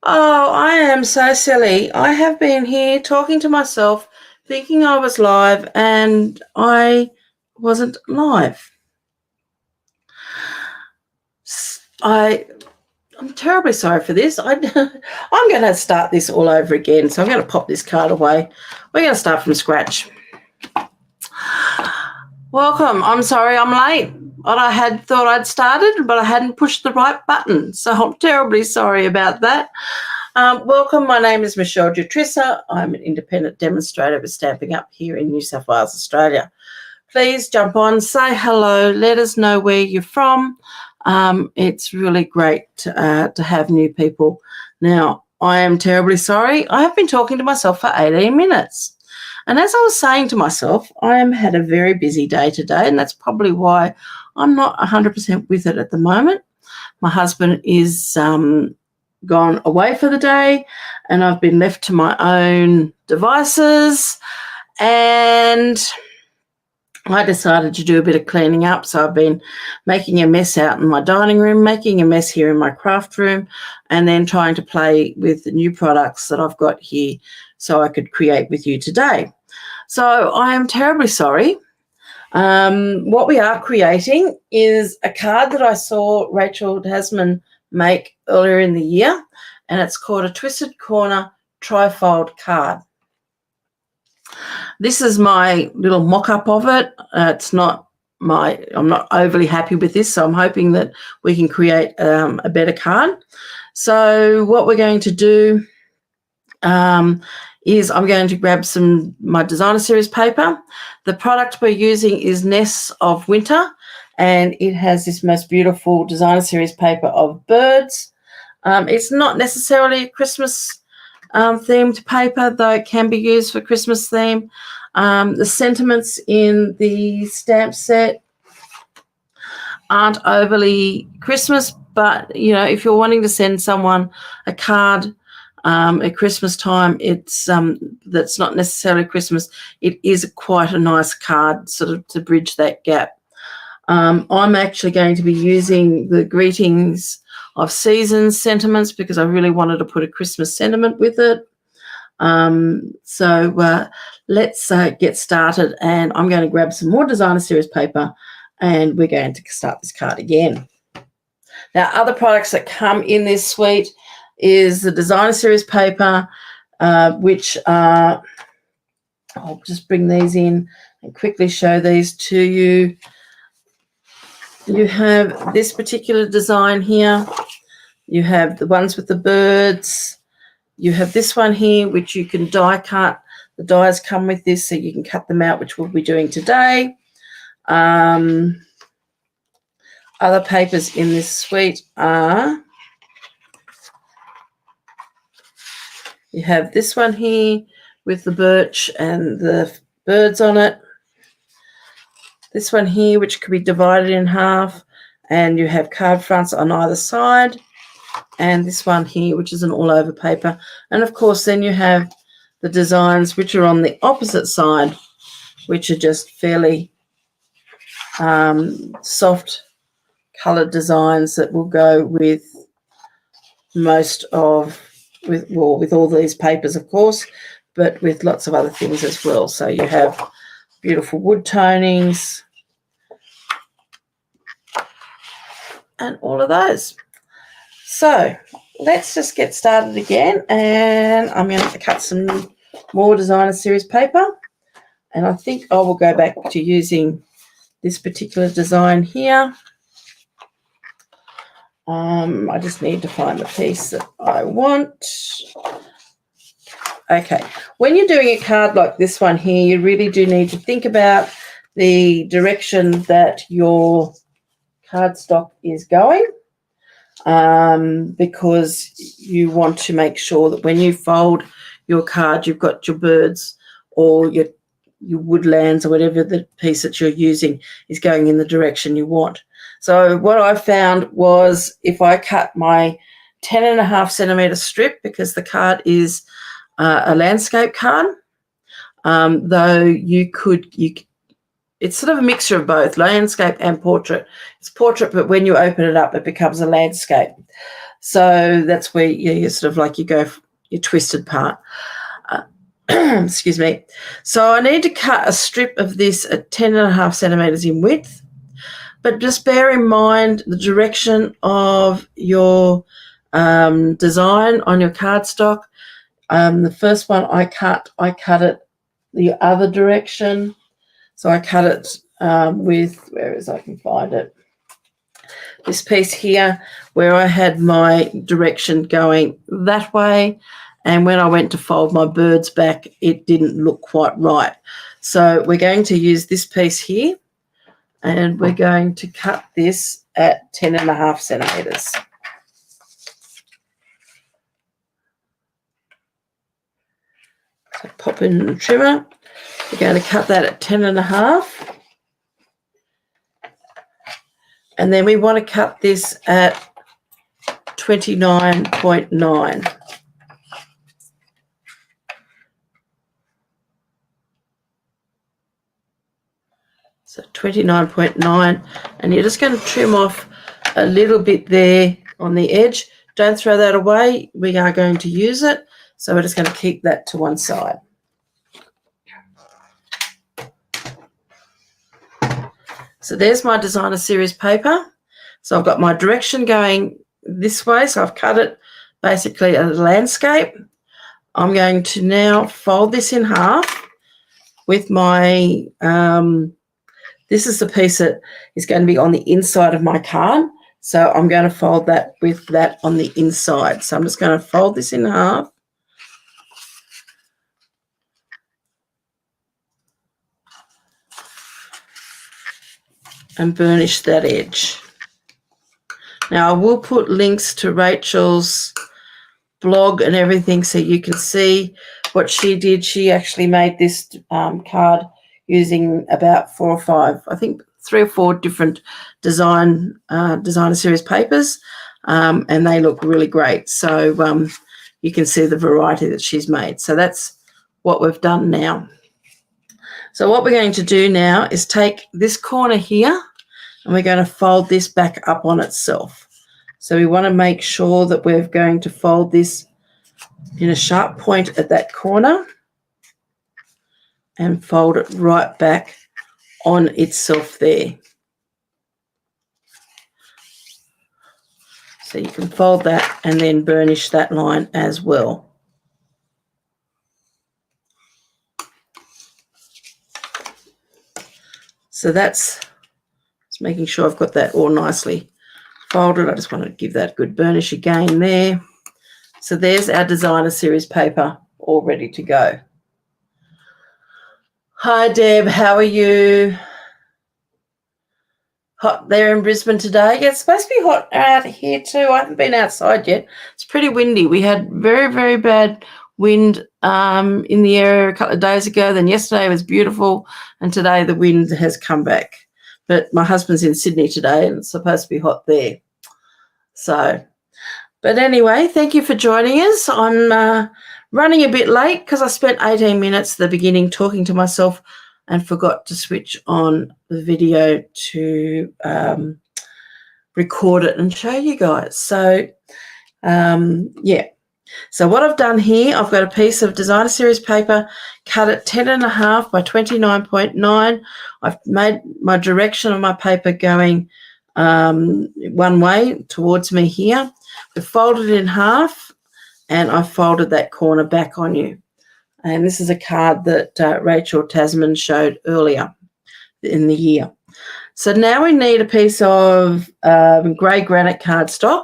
Oh, I am so silly. I have been here talking to myself, thinking I was live, and I wasn't live. I I'm terribly sorry for this. I'm going to start this all over again. So I'm going to pop this card away. We're going to start from scratch. Welcome. I'm sorry I'm late. I had thought I'd started, but I hadn't pushed the right button. So I'm terribly sorry about that. Welcome. My name is Michele. I'm an independent demonstrator with Stamping Up here in New South Wales, Australia. Please jump on, say hello, let us know where you're from. It's really great to have new people. Now, I am terribly sorry. I have been talking to myself for 18 minutes. And as I was saying to myself, I am had a very busy day today, and that's probably why I'm not 100% with it at the moment. My husband is gone away for the day, and I've been left to my own devices, and I decided to do a bit of cleaning up. So I've been making a mess out in my dining room, making a mess here in my craft room, and then trying to play with the new products that I've got here so I could create with you today. So I am terribly sorry. What we are creating is a card that I saw Rachel Tasman make earlier in the year, and it's called a Twisted Corner Trifold card. This is my little mock-up of it. I'm not overly happy with this, so I'm hoping that we can create a better card. So what we're going to do is I'm going to grab my designer series paper. The product we're using is Nests of Winter, and it has this most beautiful designer series paper of birds. It's not necessarily a Christmas themed paper, though it can be used for Christmas theme. The sentiments in the stamp set aren't overly Christmas, but if you're wanting to send someone a card at Christmas time, it's that's not necessarily Christmas. It is quite a nice card, sort of to bridge that gap. I'm actually going to be using the greetings of seasons sentiments because I really wanted to put a Christmas sentiment with it. So let's get started, and I'm going to grab some more designer series paper, and we're going to start this card again. Now, other products that come in this suite is the designer series paper, which are, I'll just bring these in and quickly show these to you. You have this particular design here. You have the ones with the birds. You have this one here, which you can die cut. The dies come with this, so you can cut them out, which we'll be doing today. Other papers in this suite are, you have this one here with the birch and the birds on it. This one here, which could be divided in half, and you have card fronts on either side. And this one here, which is an all-over paper. And, of course, then you have the designs which are on the opposite side, which are just fairly soft coloured designs that will go with with all these papers, of course, but with lots of other things as well. So you have beautiful wood tonings and all of those. So let's just get started again, and I'm going to cut some more designer series paper, and I think I will go back to using this particular design here. I just need to find the piece that I want. Okay, when you're doing a card like this one here, you really do need to think about the direction that your cardstock is going, because you want to make sure that when you fold your card, you've got your birds or your woodlands or whatever the piece that you're using is going in the direction you want. So what I found was if I cut my 10.5 centimetre strip, because the card is a landscape card, though it's sort of a mixture of both, landscape and portrait. It's portrait, but when you open it up, it becomes a landscape. So that's where you sort of like you go your twisted part. Excuse me. So I need to cut a strip of this at 10.5 centimetres in width, but just bear in mind the direction of your design on your cardstock. The first one I cut it the other direction. So I cut it with, where is I can find it, this piece here where I had my direction going that way. And when I went to fold my birds back, it didn't look quite right. So we're going to use this piece here, and we're going to cut this at 10.5 centimetres. So pop in the trimmer. We're going to cut that at 10.5. And then we want to cut this at 29.9. So 29.9, and you're just going to trim off a little bit there on the edge. Don't throw that away. We are going to use it, so we're just going to keep that to one side. So there's my designer series paper. So I've got my direction going this way, so I've cut it basically as a landscape. I'm going to now fold this in half with my this is the piece that is going to be on the inside of my card. So I'm going to fold that with that on the inside. So I'm just going to fold this in half. And burnish that edge. Now I will put links to Rachel's blog and everything so you can see what she did. She actually made this card using about 4 or 5, I think 3 or 4 different designer series papers, and they look really great. So you can see the variety that she's made. So that's what we've done now. So what we're going to do now is take this corner here and we're going to fold this back up on itself. So we want to make sure that we're going to fold this in a sharp point at that corner and fold it right back on itself there. So you can fold that and then burnish that line as well. So that's just making sure I've got that all nicely folded. I just want to give that good burnish again there. So there's our designer series paper all ready to go. Hi Deb, how are you? Hot there in Brisbane today? Yeah, it's supposed to be hot out here too. I haven't been outside yet. It's pretty windy. We had very, very bad wind in the area a couple of days ago. Then yesterday was beautiful, and today the wind has come back. But my husband's in Sydney today, and it's supposed to be hot there. So, but anyway, thank you for joining us. I'm running a bit late because I spent 18 minutes at the beginning talking to myself and forgot to switch on the video to record it and show you guys. So, yeah. So what I've done here, I've got a piece of designer series paper, cut it 10.5 by 29.9. I've made my direction of my paper going one way towards me here. We've folded it in half, and I've folded that corner back on you. And this is a card that Rachel Tasman showed earlier in the year. So now we need a piece of grey granite cardstock.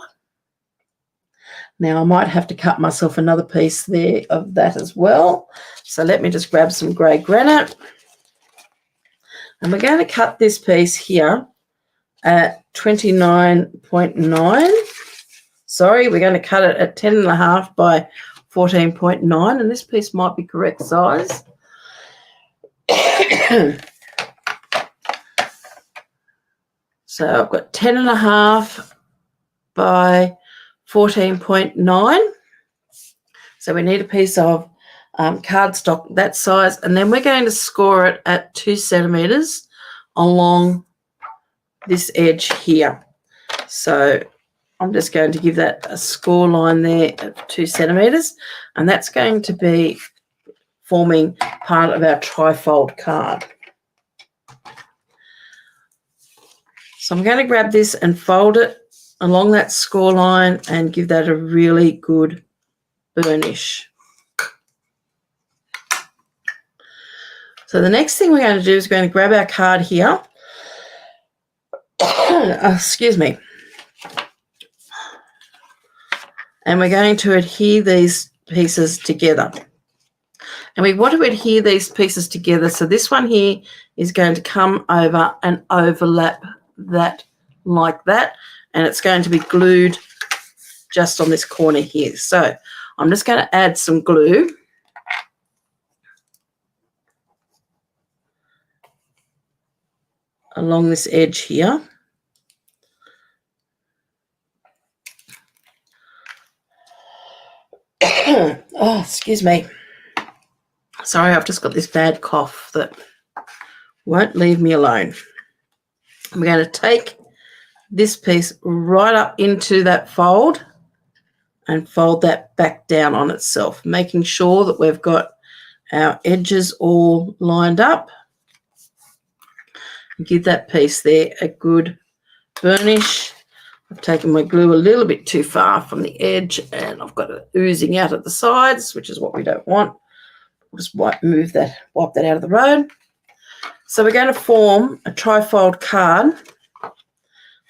Now I might have to cut myself another piece there of that as well. So let me just grab some grey granite. And we're going to cut this piece here at 29.9. Sorry, we're going to cut it at 10.5 by 14.9, and this piece might be correct size. So I've got 10.5 by 14.9. So we need a piece of cardstock that size, and then we're going to score it at 2 centimetres along this edge here. So I'm just going to give that a score line there of 2 centimetres, and that's going to be forming part of our trifold card. So I'm going to grab this and fold it along that score line and give that a really good burnish. So the next thing we're going to do is we're going to grab our card here. Excuse me. And we're going to adhere these pieces together. And we want to adhere these pieces together. So this one here is going to come over and overlap that like that. And it's going to be glued just on this corner here. So I'm just going to add some glue. Along this edge here. Oh, excuse me. Sorry, I've just got this bad cough that won't leave me alone. We're going to take this piece right up into that fold and fold that back down on itself, making sure that we've got our edges all lined up. Give that piece there a good burnish. I've taken my glue a little bit too far from the edge and I've got it oozing out at the sides, which is what we don't want. We'll just wipe that out of the road. So we're going to form a trifold card,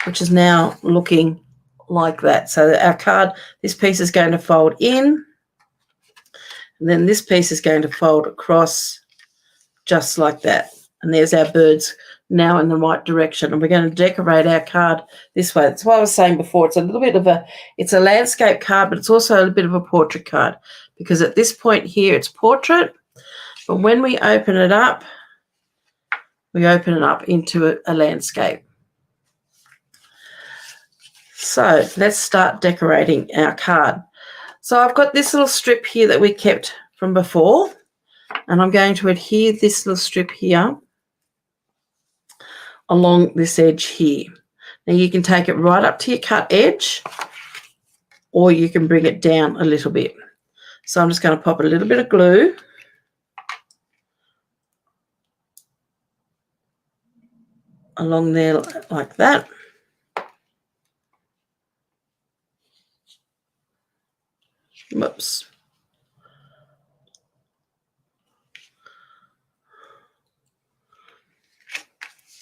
which is now looking like that. So our card, this piece is going to fold in, and then this piece is going to fold across just like that. And there's our birds now in the right direction, and we're going to decorate our card this way. That's what I was saying before. It's a little bit of it's a landscape card, but it's also a bit of a portrait card, because at this point here it's portrait, but when we open it up into a landscape. So let's start decorating our card. So I've got this little strip here that we kept from before, and I'm going to adhere this little strip here along this edge here. Now you can take it right up to your cut edge, or you can bring it down a little bit. So I'm just going to pop a little bit of glue along there like that. Whoops.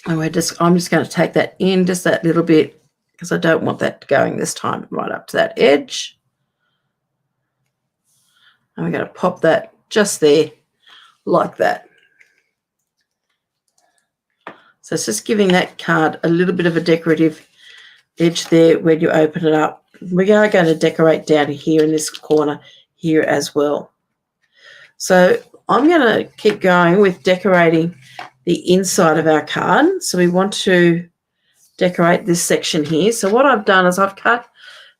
And I'm just going to take that in just that little bit, because I don't want that going this time right up to that edge. And we're going to pop that just there like that. So it's just giving that card a little bit of a decorative edge there when you open it up. We are going to decorate down here in this corner here as well. So I'm going to keep going with decorating the inside of our card. So we want to decorate this section here. So what I've done is I've cut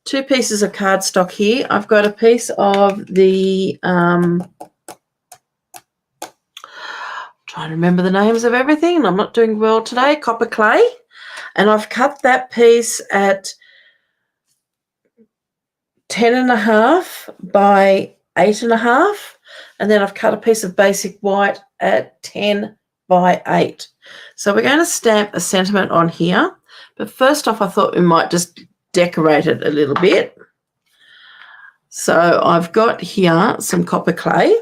2 pieces of cardstock here. I've got a piece of the trying to remember the names of everything, and I'm not doing well today, copper clay. And I've cut that piece at 10.5 by 8.5, and then I've cut a piece of basic white at 10 by 8. So we're going to stamp a sentiment on here, but first off I thought we might just decorate it a little bit. So I've got here some copper clay.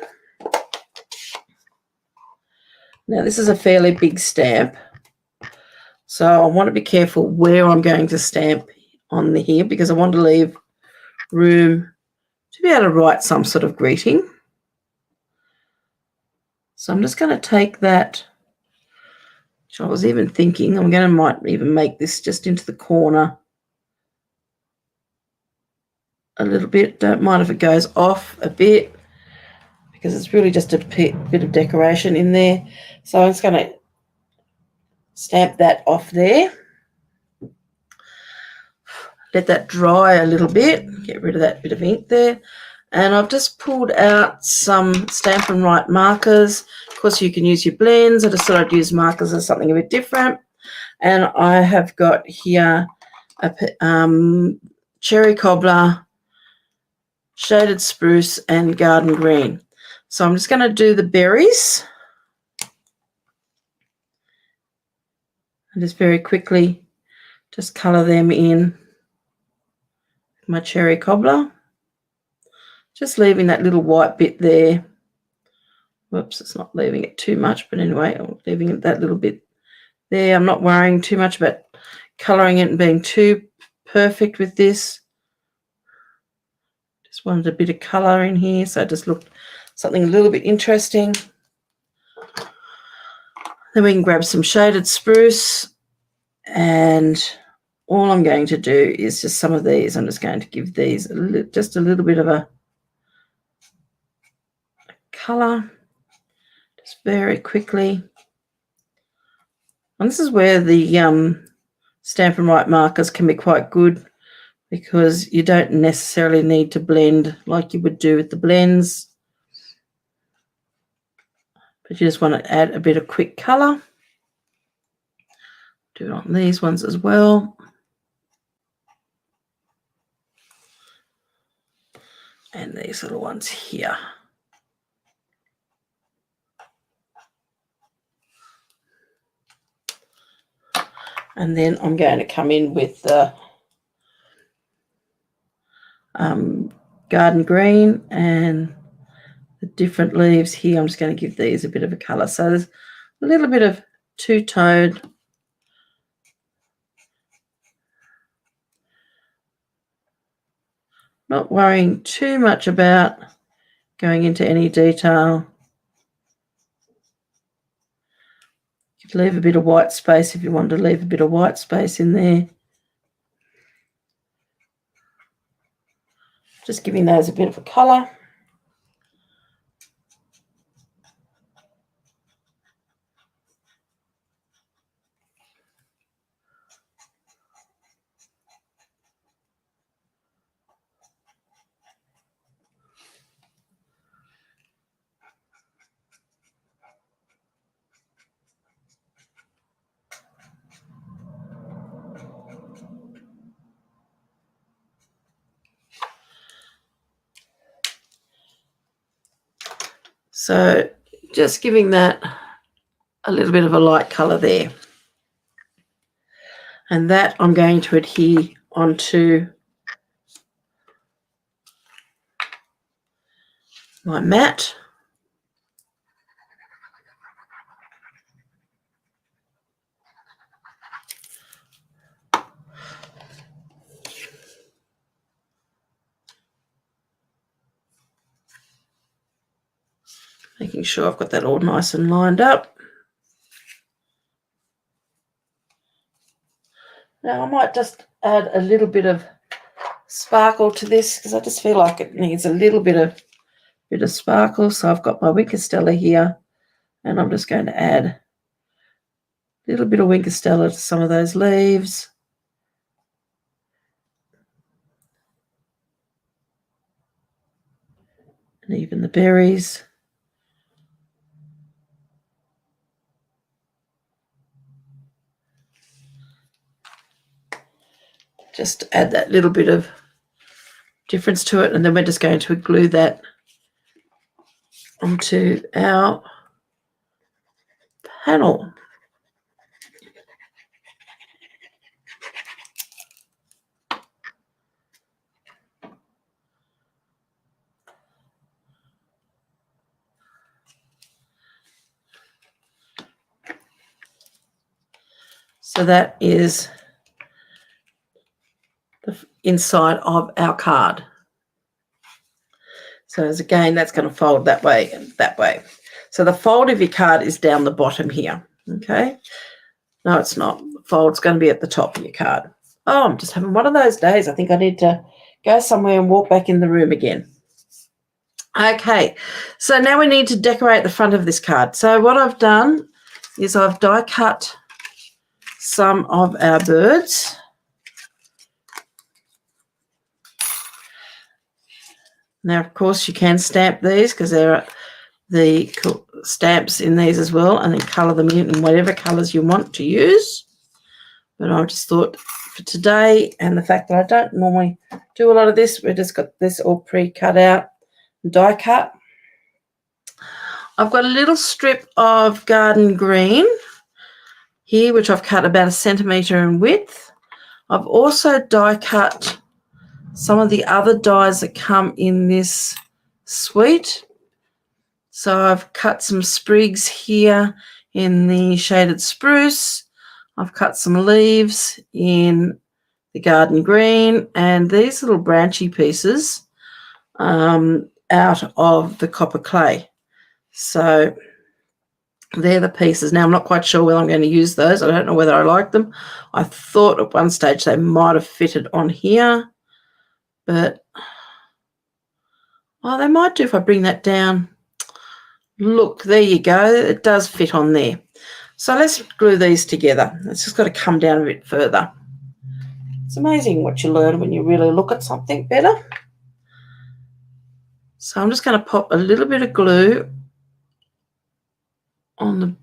Now this is a fairly big stamp, so I want to be careful where I'm going to stamp on here, because I want to leave room to be able to write some sort of greeting. So I'm just going to take that, which I was even thinking might even make this just into the corner a little bit. Don't mind if it goes off a bit, because it's really just a bit of decoration in there. So I'm just going to stamp that off there. Let that dry a little bit, get rid of that bit of ink there. And I've just pulled out some Stamp and Write markers. Of course, you can use your blends. I just thought I'd use markers as something a bit different. And I have got here cherry cobbler, shaded spruce, and garden green. So I'm just going to do the berries and just very quickly just colour them in my cherry cobbler. Just leaving that little white bit there. Whoops, it's not leaving it too much, but anyway, I'm leaving it that little bit there. I'm not worrying too much about colouring it and being too perfect with this. Just wanted a bit of colour in here, so it just looked something a little bit interesting. Then we can grab some shaded spruce, and all I'm going to do is just some of these. I'm just going to give these just a little bit of a colour, just very quickly. And this is where the Stampin' Write markers can be quite good, because you don't necessarily need to blend like you would do with the blends, but you just want to add a bit of quick colour. Do it on these ones as well. And these little ones here. And then I'm going to come in with the garden green and the different leaves here. I'm just going to give these a bit of a colour. So there's a little bit of two-toned. Not worrying too much about going into any detail. You could leave a bit of white space if you want to leave a bit of white space in there. Just giving those a bit of a colour. So just giving that a little bit of a light colour there. And that I'm going to adhere onto my mat. Making sure I've got that all nice and lined up. Now I might just add a little bit of sparkle to this, because I just feel like it needs a little bit of sparkle. So I've got my Winker Stella here, and I'm just going to add a little bit of Winker Stella to some of those leaves. And even the berries. Just add that little bit of difference to it, and then we're just going to glue that onto our panel. So that is the inside of our card. So as again, that's going to fold that way and that way. So the fold of your card is down the bottom here. Okay. No, it's not. The fold's going to be at the top of your card. Oh, I'm just having one of those days. I think I need to go somewhere and walk back in the room again. Okay. So now we need to decorate the front of this card. So what I've done is I've die cut some of our birds. Now, of course, you can stamp these, because there are the stamps in these as well, and then colour them in whatever colours you want to use. But I just thought for today, and the fact that I don't normally do a lot of this, we just got this all pre-cut out, die cut. I've got a little strip of garden green here, which I've cut about 1 centimetre in width. I've also die cut some of the other dies that come in this suite. So I've cut some sprigs here in the shaded spruce. I've cut some leaves in the garden green, and these little branchy pieces out of the copper clay. So they're the pieces. Now, I'm not quite sure whether I'm going to use those. I don't know whether I like them. I thought at one stage they might have fitted on here, but they might do if I bring that down. Look, there you go. It does fit on there. So let's glue these together. It's just got to come down a bit further. It's amazing what you learn when you really look at something better. So I'm just going to pop a little bit of glue on the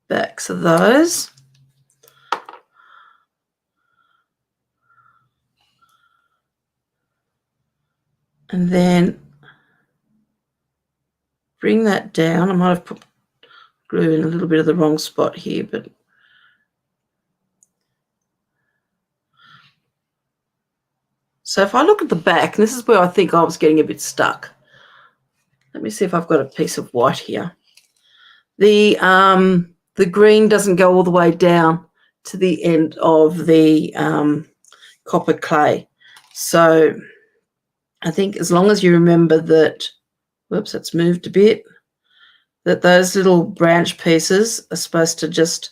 backs of those. And then bring that down. I might have put glue in a little bit of the wrong spot here, but so if I look at the back, and this is where I think I was getting a bit stuck. Let me see if I've got a piece of white here. The green doesn't go all the way down to the end of the copper clay. So I think as long as you remember that, whoops, it's moved a bit, that those little branch pieces are supposed to just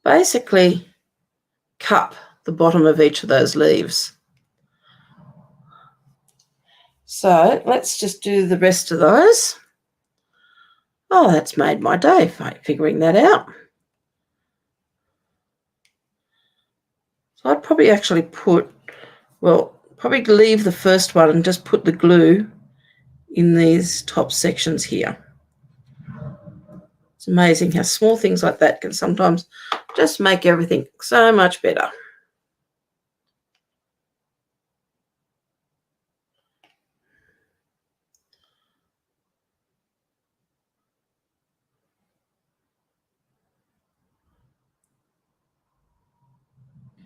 basically cup the bottom of each of those leaves. So let's just do the rest of those. Oh, that's made my day, figuring that out. So I'd probably actually probably leave the first one and just put the glue in these top sections here. It's amazing how small things like that can sometimes just make everything so much better.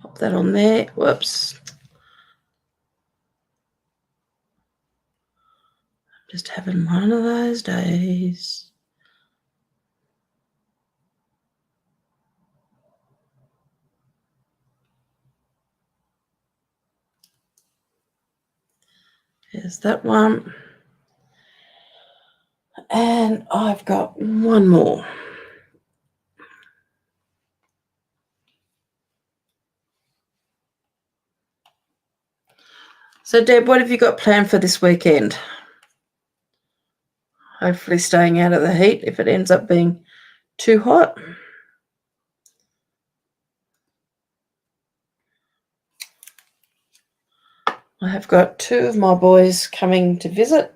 Pop that on there. Whoops. Just having one of those days. There's that one. And I've got one more. So, Deb, what have you got planned for this weekend? Hopefully staying out of the heat if it ends up being too hot. I have got 2 of my boys coming to visit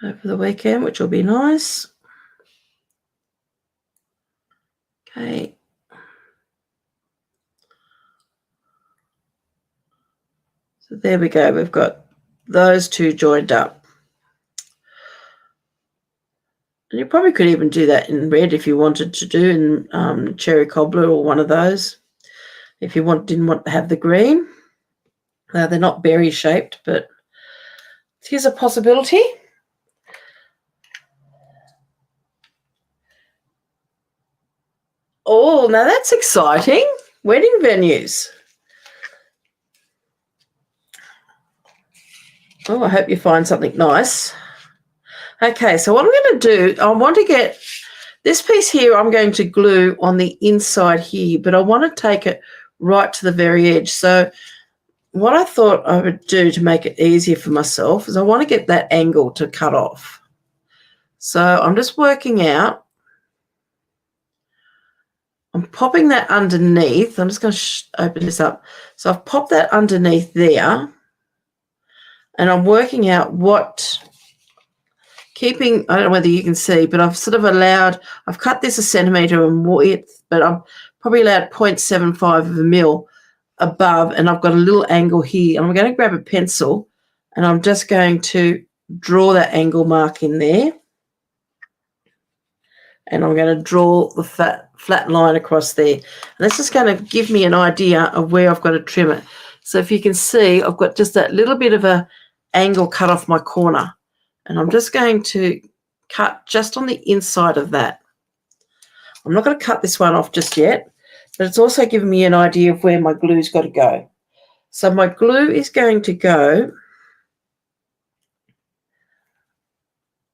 over the weekend, which will be nice. Okay. So there we go. We've got those 2 joined up. And you probably could even do that in red if you wanted to do in cherry cobbler or one of those. If you didn't want to have the green. Now, they're not berry shaped, but here's a possibility. Oh, now that's exciting. Wedding venues. Oh, I hope you find something nice. Okay, so what I'm going to do, I want to get this piece here, I'm going to glue on the inside here, but I want to take it right to the very edge. So what I thought I would do to make it easier for myself is I want to get that angle to cut off. So I'm just working out. I'm popping that underneath. I'm just going to open this up. So I've popped that underneath there, and I'm working out what keeping, I don't know whether you can see, but I've sort of I've cut this a centimetre in width, but I've probably allowed 0.75 of a mil above, and I've got a little angle here. And I'm going to grab a pencil, and I'm just going to draw that angle mark in there. And I'm going to draw the flat line across there. And that's just going to give me an idea of where I've got to trim it. So if you can see, I've got just that little bit of a angle cut off my corner. And I'm just going to cut just on the inside of that. I'm not going to cut this one off just yet, but it's also giving me an idea of where my glue's got to go. So my glue is going to go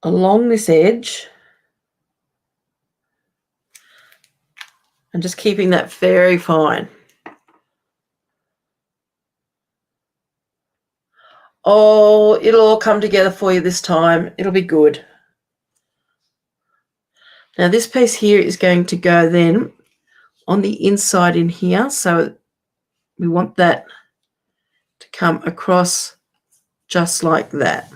along this edge and just keeping that very fine. Oh, it'll all come together for you this time. It'll be good. Now this piece here is going to go then on the inside in here. So we want that to come across just like that.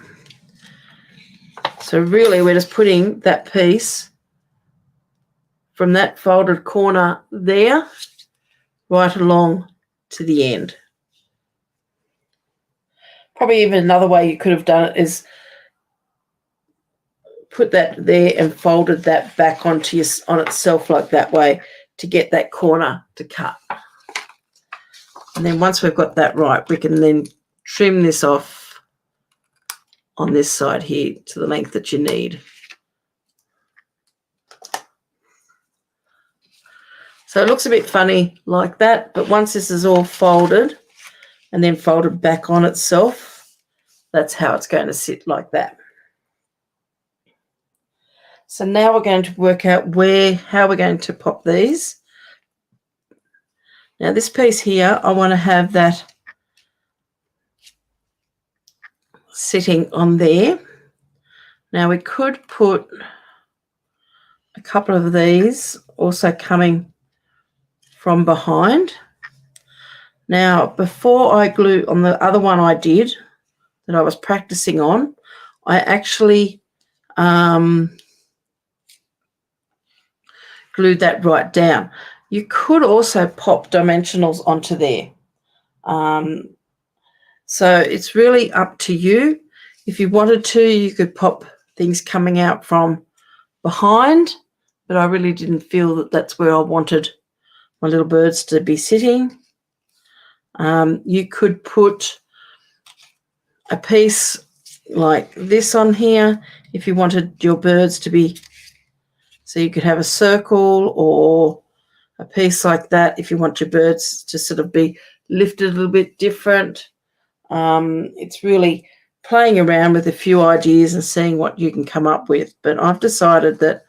So really we're just putting that piece from that folded corner there right along to the end. Probably even another way you could have done it is put that there and folded that back on itself like that way to get that corner to cut. And then once we've got that right, we can then trim this off on this side here to the length that you need. So it looks a bit funny like that, but once this is all folded and then folded back on itself, that's how it's going to sit like that. So now we're going to work out how we're going to pop these. Now this piece here, I want to have that sitting on there. Now we could put a couple of these also coming from behind. Now before I glue on the other one I did that I was practicing on, I actually glued that right down. You could also pop dimensionals onto there. So it's really up to you. If you wanted to, you could pop things coming out from behind, but I really didn't feel that that's where I wanted my little birds to be sitting. You could put a piece like this on here if you wanted your birds to be, so you could have a circle, or a piece like that if you want your birds to sort of be lifted a little bit different. It's really playing around with a few ideas and seeing what you can come up with. But I've decided that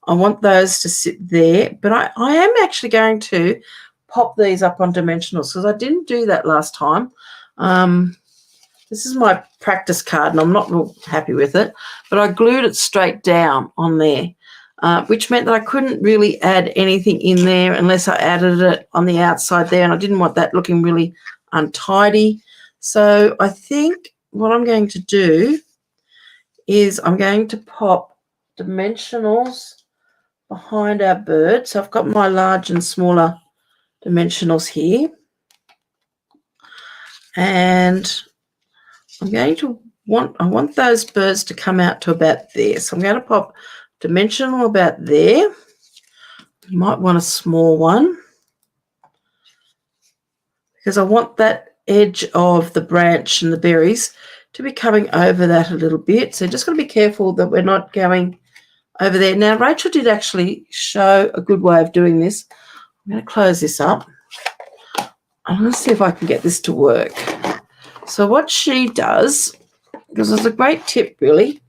I want those to sit there. But I am actually going to pop these up on dimensionals because I didn't do that last time. This is my practice card and I'm not real happy with it, but I glued it straight down on there, which meant that I couldn't really add anything in there unless I added it on the outside there, and I didn't want that looking really untidy. So I think what I'm going to do is I'm going to pop dimensionals behind our bird. So I've got my large and smaller dimensionals here, and I want those birds to come out to about there. So I'm going to pop dimensional about there. You might want a small one because I want that edge of the branch and the berries to be coming over that a little bit. So just got to be careful that we're not going over there. Now, Rachel did actually show a good way of doing this. I'm going to close this up. I'm going to see if I can get this to work. So what she does, because it's a great tip really,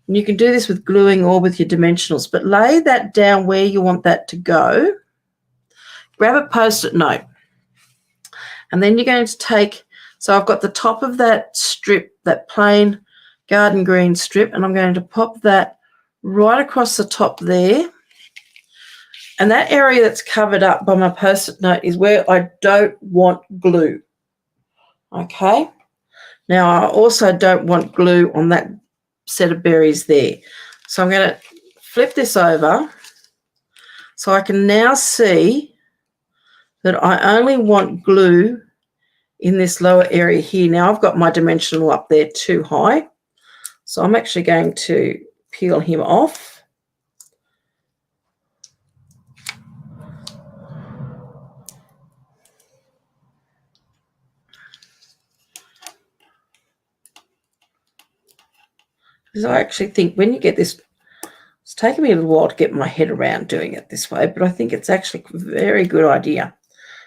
and you can do this with gluing or with your dimensionals, but lay that down where you want that to go. Grab a Post-it note. And then you're going to take, so I've got the top of that strip, that plain garden green strip, and I'm going to pop that right across the top there. And that area that's covered up by my Post-it note is where I don't want glue. Okay. Now, I also don't want glue on that set of berries there. So I'm going to flip this over so I can now see that I only want glue in this lower area here. Now I've got my dimensional up there too high, so I'm actually going to peel him off. Because I actually think when you get this, it's taken me a little while to get my head around doing it this way, but I think it's actually a very good idea.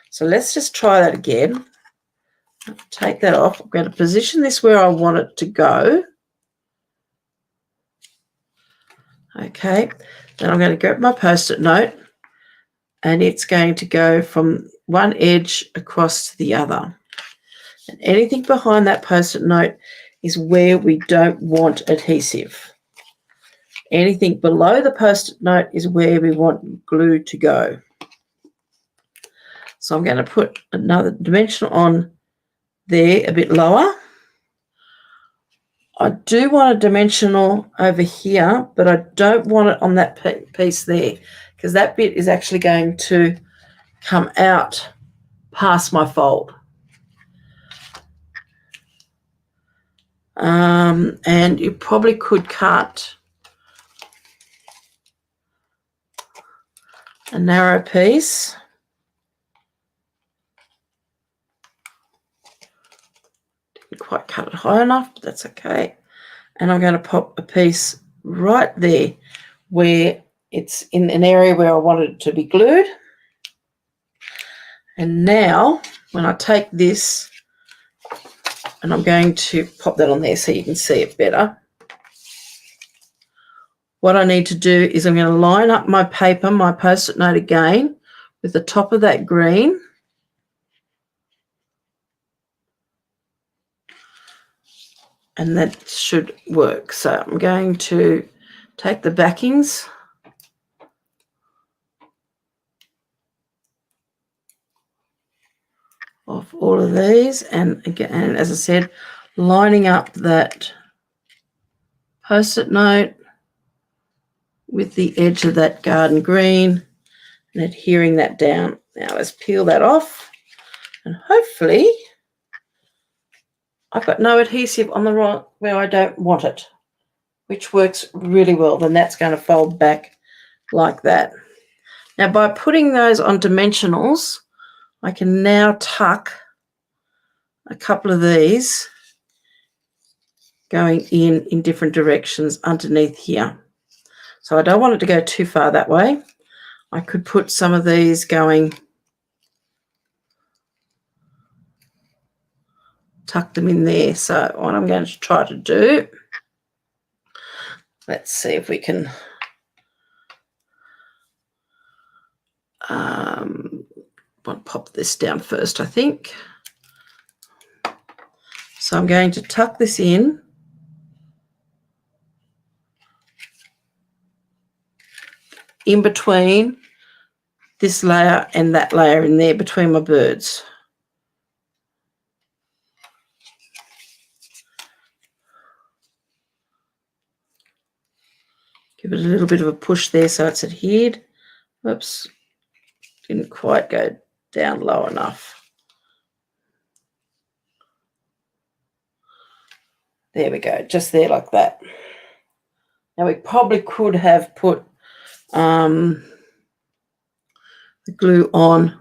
So let's just try that again. Take that off. I'm going to position this where I want it to go. Okay, then I'm going to grab my Post-it note, and it's going to go from one edge across to the other. And anything behind that Post-it note is where we don't want adhesive. Anything below the Post-it note is where we want glue to go. So I'm going to put another dimension on there a bit lower. I do want a dimensional over here, but I don't want it on that piece there, because that bit is actually going to come out past my fold. And you probably could cut a narrow piece. Didn't quite cut it high enough, but that's okay. And I'm going to pop a piece right there where it's in an area where I wanted it to be glued. And now when I take this, and I'm going to pop that on there so you can see it better. What I need to do is I'm going to line up my paper, my Post-it note again, with the top of that green. And that should work. So I'm going to take the backings off all of these, and again, as I said, lining up that Post-it note with the edge of that garden green and adhering that down. Now let's peel that off, and hopefully I've got no adhesive on the right where I don't want it, which works really well. Then that's going to fold back like that. Now by putting those on dimensionals, I can now tuck a couple of these going in different directions underneath here. So I don't want it to go too far that way. I could put some of these going, tuck them in there. So what I'm going to try to do, let's see if we can I'll pop this down first, I think. So I'm going to tuck this in between this layer and that layer in there, between my birds. Give it a little bit of a push there so it's adhered. Oops, didn't quite go down low enough. There we go, just there like that. Now we probably could have put the glue on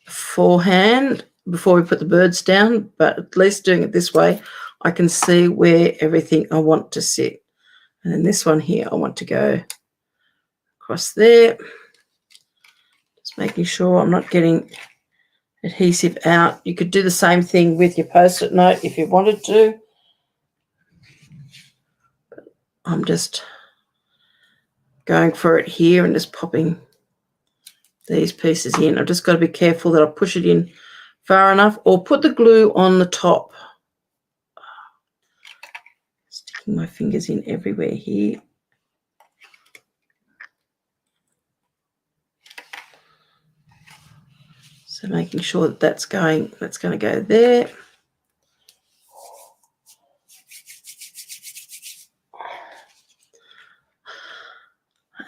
beforehand before we put the birds down, but at least doing it this way, I can see where everything I want to sit. And then this one here, I want to go across there. Just making sure I'm not getting adhesive out. You could do the same thing with your Post-it note if you wanted to. But I'm just going for it here and just popping these pieces in. I've just got to be careful that I push it in far enough, or put the glue on the top. Sticking my fingers in everywhere here. So making sure that that's going to go there.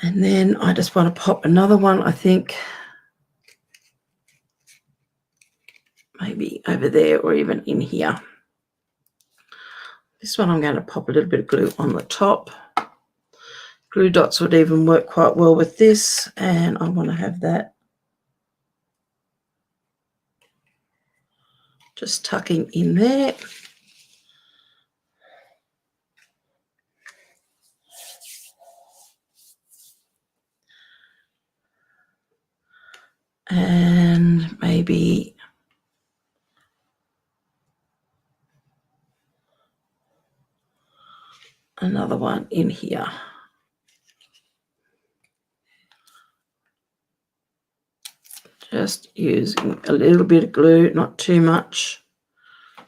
And then I just want to pop another one, I think, maybe over there or even in here. This one I'm going to pop a little bit of glue on the top. Glue dots would even work quite well with this, and I want to have that just tucking in there. And maybe another one in here. Just using a little bit of glue, not too much.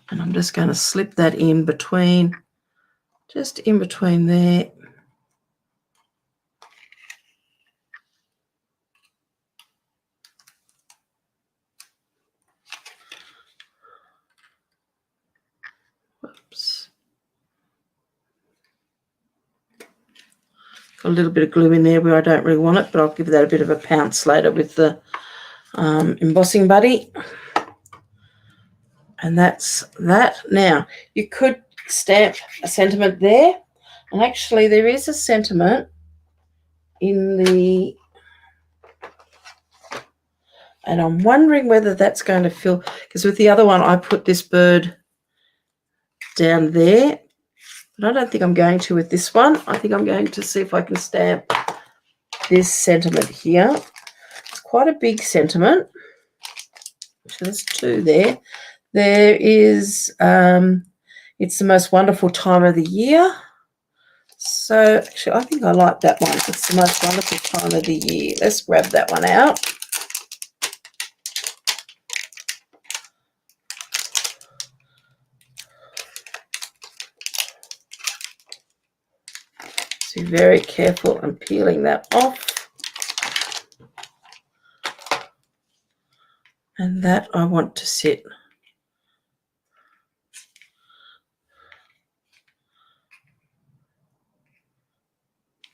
And I'm just going to slip that in between, just in between there. Whoops. Got a little bit of glue in there where I don't really want it, but I'll give that a bit of a pounce later with the embossing buddy. And that's that. Now, you could stamp a sentiment there, and actually there is a sentiment in the, and I'm wondering whether that's going to fill, because with the other one I put this bird down there, but I don't think I'm going to with this one. I think I'm going to see if I can stamp this sentiment here. It's quite a big sentiment. So there's two there. There is, it's the most wonderful time of the year. So actually, I think I like that one. It's the most wonderful time of the year. Let's grab that one out. So be very careful and peeling that off. And that I want to sit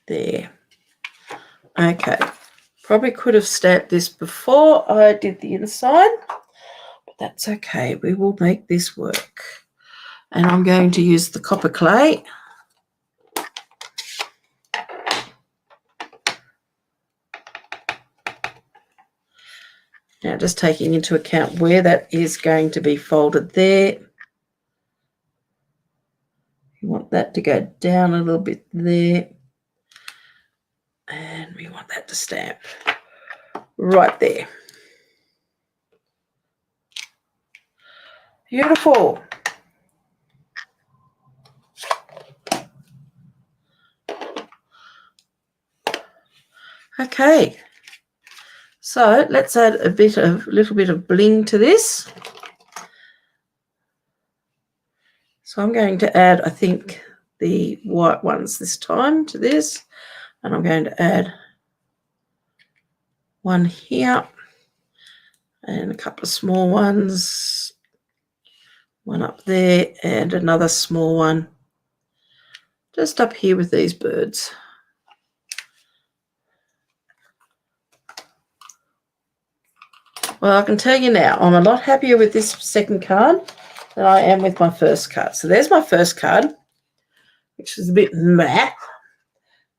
there. Okay, probably could have stamped this before I did the inside, but that's okay. We will make this work. And I'm going to use the copper clay. Now just taking into account where that is going to be folded there. You want that to go down a little bit there. And we want that to stamp right there. Beautiful. Okay. So let's add a little bit of bling to this. So I'm going to add, I think, the white ones this time to this. And I'm going to add one here and a couple of small ones. One up there and another small one just up here with these birds. Well, I can tell you now, I'm a lot happier with this second card than I am with my first card. So there's my first card, which is a bit meh.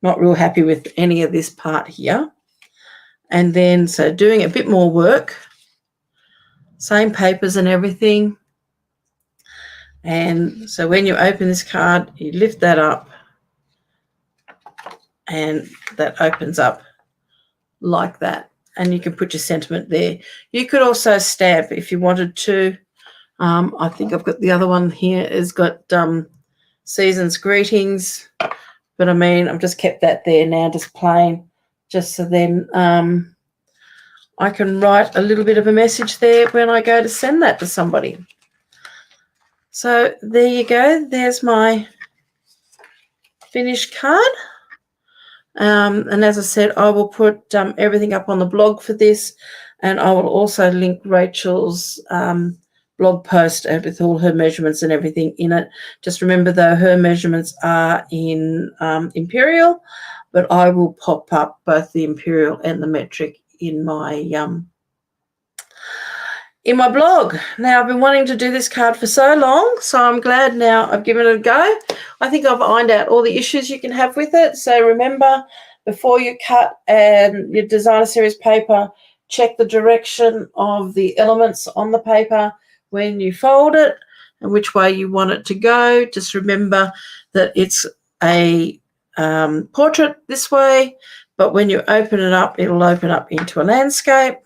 Not real happy with any of this part here. And then, so doing a bit more work, same papers and everything. And so when you open this card, you lift that up and that opens up like that. And you can put your sentiment there. You could also stamp if you wanted to. I think I've got the other one here. It's got season's greetings. But I mean, I've just kept that there now, just plain, just so then I can write a little bit of a message there when I go to send that to somebody. So there you go. There's my finished card. And as I said, I will put everything up on the blog for this, and I will also link Rachel's blog post with all her measurements and everything in it. Just remember, though, her measurements are in Imperial, but I will pop up both the imperial and the metric in my blog. Now, I've been wanting to do this card for so long, so I'm glad now I've given it a go. I think I've ironed out all the issues you can have with it. So remember, before you cut and your designer series paper, check the direction of the elements on the paper when you fold it and which way you want it to go. Just remember that it's a portrait this way, but when you open it up, it'll open up into a landscape.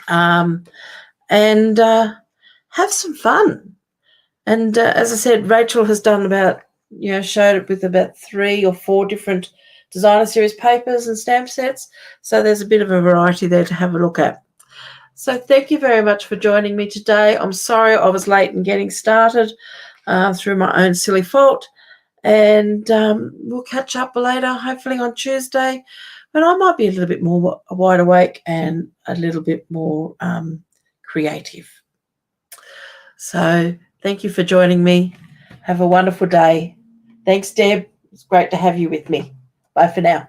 And have some fun. And as I said, Rachel has done showed it with about 3 or 4 different designer series papers and stamp sets. So there's a bit of a variety there to have a look at. So thank you very much for joining me today. I'm sorry I was late in getting started through my own silly fault. And we'll catch up later, hopefully on Tuesday. But I might be a little bit more wide awake and a little bit more creative. So thank you for joining me. Have a wonderful day. Thanks, Deb. It's great to have you with me. Bye for now.